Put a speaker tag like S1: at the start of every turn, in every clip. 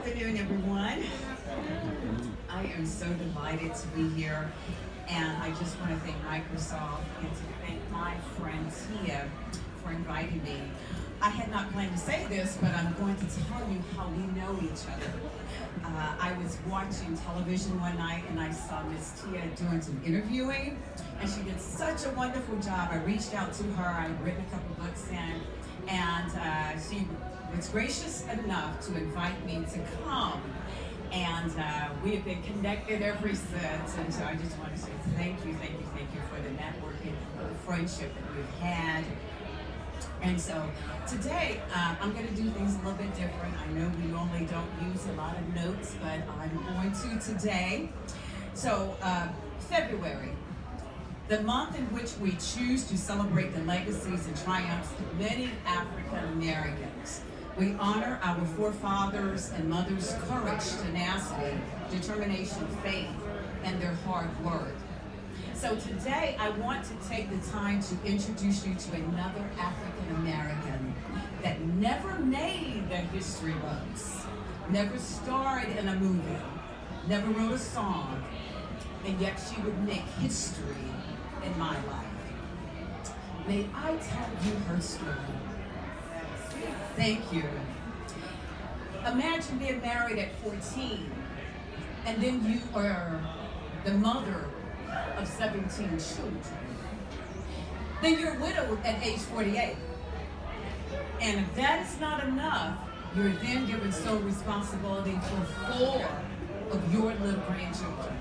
S1: afternoon, everyone. I am so delighted to be here, and I just want to thank Microsoft and to thank my friend Tia for inviting me. I had not planned to say this, but I'm going to tell you how we know each other. I was watching television one night, and I saw Miss Tia doing some interviewing, and she did such a wonderful job. I reached out to her. I'd written a couple books in, and she was gracious enough to invite me to come. And we have been connected ever since. And so I just want to say thank you for the networking, for the friendship that we've had. And so today, I'm going to do things a little bit different. I know we normally don't use a lot of notes, but I'm going to today. So February, the month in which we choose to celebrate the legacies and triumphs of many African Americans. We honor our forefathers and mothers' courage, tenacity, determination, faith, and their hard work. So today, I want to take the time to introduce you to another African American that never made the history books, never starred in a movie, never wrote a song, and yet she would make history in my life. May I tell you her story? Thank you. Imagine being married at 14, and then you are the mother of 17 children. Then you're widowed at age 48. And if that is not enough, you're then given sole responsibility for 4 of your little grandchildren,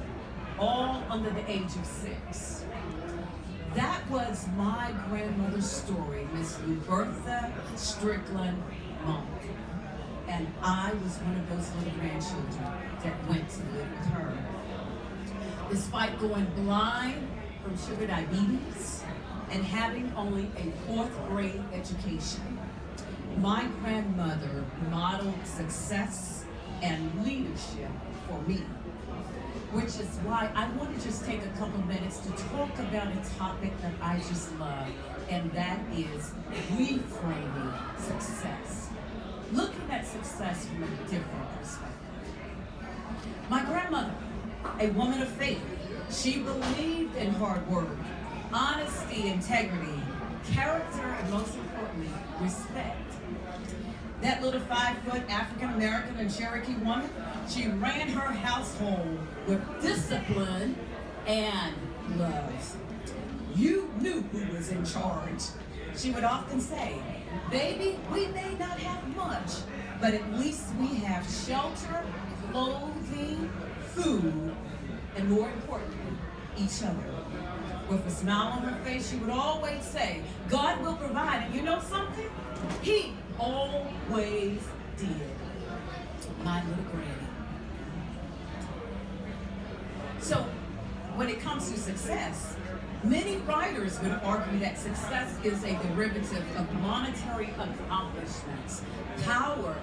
S1: all under the age of 6. That was my grandmother's story, Miss Lubertha Strickland Monk. And I was one of those little grandchildren that went to live with her. Despite going blind from sugar diabetes and having only a 4th grade education, my grandmother modeled success and leadership for me. Which is why I want to just take a couple minutes to talk about a topic that I just love, and that is reframing success. Looking at success from a different perspective. My grandmother, a woman of faith, she believed in hard work, honesty, integrity, character, and most importantly, respect. That little 5-foot African-American and Cherokee woman, she ran her household with discipline and love. You knew who was in charge. She would often say, baby, we may not have much, but at least we have shelter, clothing, food, and more importantly, each other. With a smile on her face, she would always say, God will provide. And you know something? He always did. My little granny. So, when it comes to success, many writers would argue that success is a derivative of monetary accomplishments, power,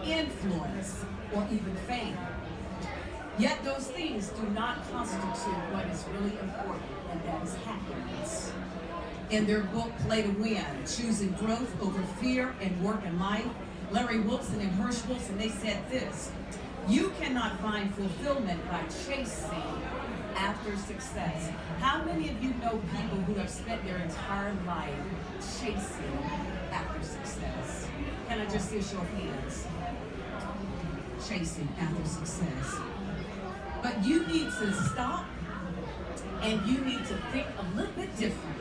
S1: influence, or even fame. Yet those things do not constitute what is really important, and that is happiness. In their book, Play to Win, Choosing Growth Over Fear and Work and Life, Larry Wilson and Hersh Wilson, they said this: you cannot find fulfillment by chasing after success. How many of you know people who have spent their entire life chasing after success? Can I just see a show of hands? Chasing after success. But you need to stop, and you need to think a little bit different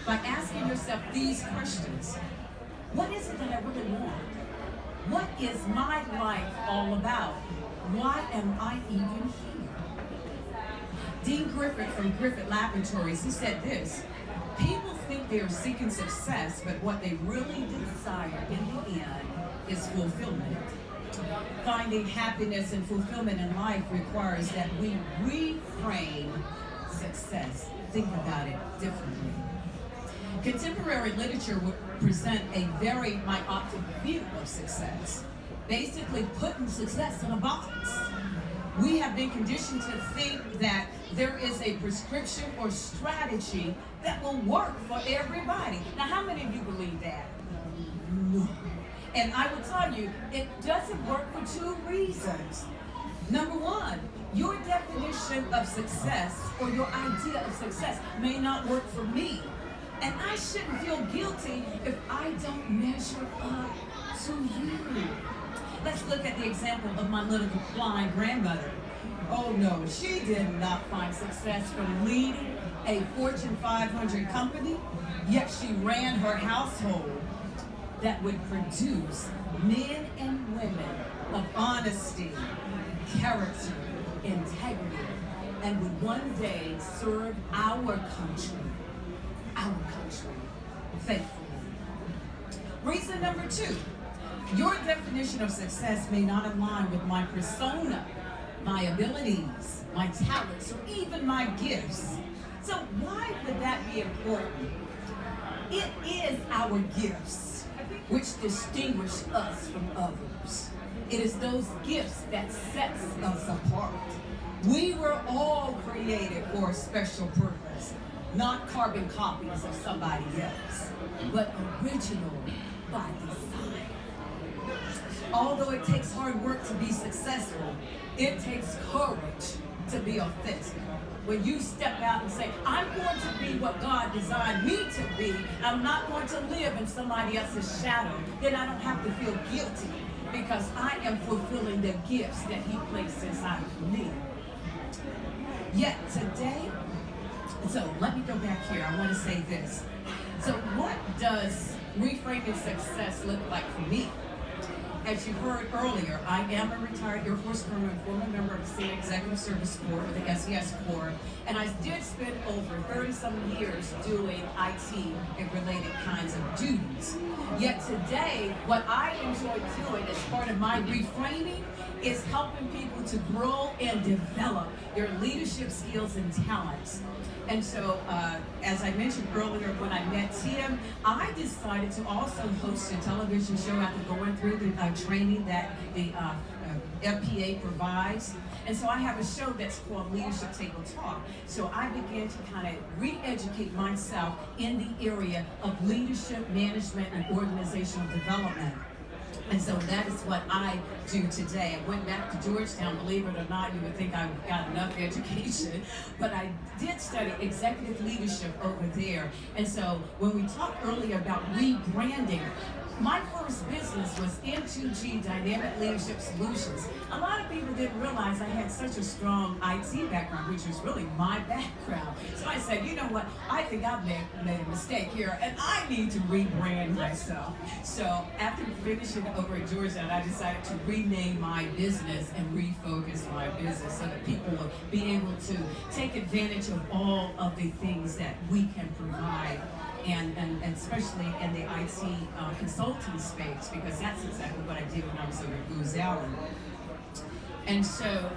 S1: by asking yourself these questions. What is it that I really want? What is my life all about? Why am I even here? Dean Griffith from Griffith Laboratories, he said this: people think they are seeking success, but what they really desire in the end is fulfillment. Finding happiness and fulfillment in life requires that we reframe success. Think about it differently. Contemporary literature would present a very myopic view of success, basically putting success in a box. We have been conditioned to think that there is a prescription or strategy that will work for everybody. Now, how many of you believe that? No. And I will tell you, it doesn't work for two reasons. Number one, your definition of success or your idea of success may not work for me. And I shouldn't feel guilty if I don't measure up to you. Let's look at the example of my little blind grandmother. Oh no, she did not find success from leading a Fortune 500 company, yet she ran her household that would produce men and women of honesty, character, integrity, and would one day serve our country faithfully. Reason number two, your definition of success may not align with my persona, my abilities, my talents, or even my gifts. So why would that be important? It is our gifts which distinguish us from others. It is those gifts that sets us apart. We were all created for a special purpose, not carbon copies of somebody else, but original by design. Although it takes hard work to be successful, it takes courage to be authentic. When you step out and say, I'm going to be what God designed me to be, I'm not going to live in somebody else's shadow, then I don't have to feel guilty because I am fulfilling the gifts that He placed inside of me. Yet today, so let me go back here. I want to say this. So what does reframing success look like for me? As you heard earlier, I am a retired Air Force Colonel and former member of the State Executive Service Corps, or the SES Corps, and I did spend over 30-some years doing IT and related kinds of duties. Yet today, what I enjoy doing as part of my reframing is helping people to grow and develop their leadership skills and talents. And so, as I mentioned earlier, when I met Tim, I decided to also host a television show after going through the training that the FPA provides. And so I have a show that's called Leadership Table Talk. So I began to kind of re-educate myself in the area of leadership, management, and organizational development. And so that is what I do today. I went back to Georgetown. Believe it or not, you would think I got enough education, but I did study executive leadership over there. And so when we talked earlier about rebranding, my first business was M2G Dynamic Leadership Solutions. A lot of people didn't realize I had such a strong IT background, which was really my background. So I said, you know what, I think I've made a mistake here, and I need to rebrand myself. So after finishing over at Georgetown, I decided to rename my business and refocus my business so that people will be able to take advantage of all of the things that we can provide. And especially in the IT consulting space, because that's exactly what I did when I was over at Booz Allen. And so,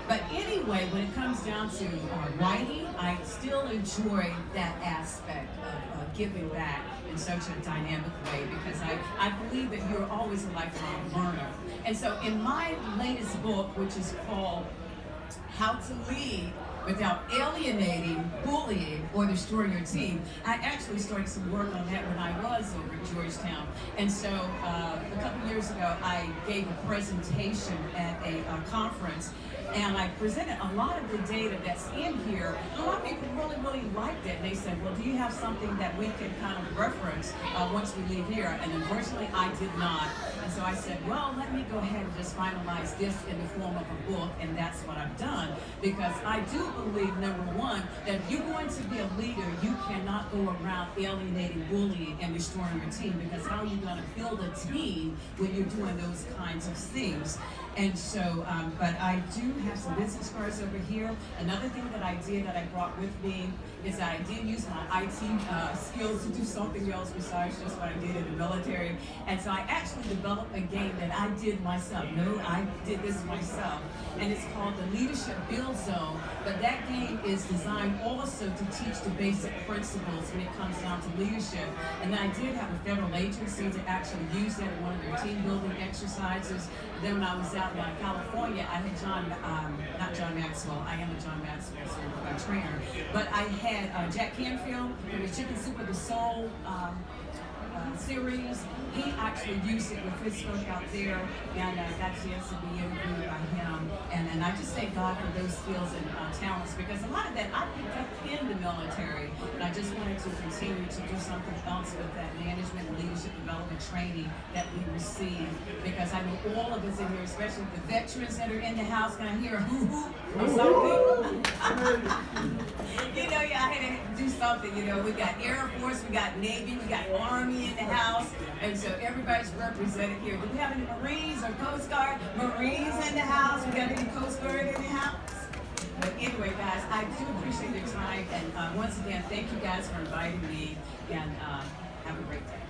S1: but anyway, when it comes down to writing, I still enjoy that aspect of giving back in such a dynamic way, because I believe that you're always a lifelong learner. And so in my latest book, which is called How to Lead Without Alienating, Bullying, or Destroying Your Team, I actually started some work on that when I was over at Georgetown. And so a couple years ago, I gave a presentation at a conference, and I presented a lot of the data that's in here. A lot of people really, really liked it. They said, well, do you have something that we can kind of reference once we leave here? And unfortunately, I did not. And so I said, well, let me go ahead and just finalize this in the form of a book, and that's what I've done. Because I do believe, number one, that if you're going to be a leader, you cannot go around alienating, bullying, and destroying your team, because how are you going to build a team when you're doing those kinds of things? And so, but I do have some business cards over here. Another thing that I did that I brought with me is that I did use my IT skills to do something else besides just what I did in the military. And so I actually developed a game that I did myself. No, I did this myself. And it's called the Leadership Build Zone. But that game is designed also to teach the basic principles when it comes down to leadership. And then I did have a federal agency to actually use that in one of their team building exercises. Then when I was out in California, I had not John Maxwell, I am a John Maxwell certified trainer, but I had Jack Canfield from the Chicken Soup of the Soul series. He actually used it with his folk out there, and got a chance to be interviewed by him. And I just thank God for those skills and talents, because a lot of that I picked up in the military, and I just wanted to continue to do something else with that management and leadership development training that we receive, because I know all of us in here, especially the veterans that are in the house, can I hear a hoo-hoo or something? You know, yeah, I had to do something. You know, we got Air Force, we got Navy, we got Army in the house, and so everybody's represented here. Do we have any Marines or Coast Guard? Marines in the house. We got any Coast Guard in the house? But anyway, guys, I do appreciate your time, and once again, thank you guys for inviting me, and have a great day.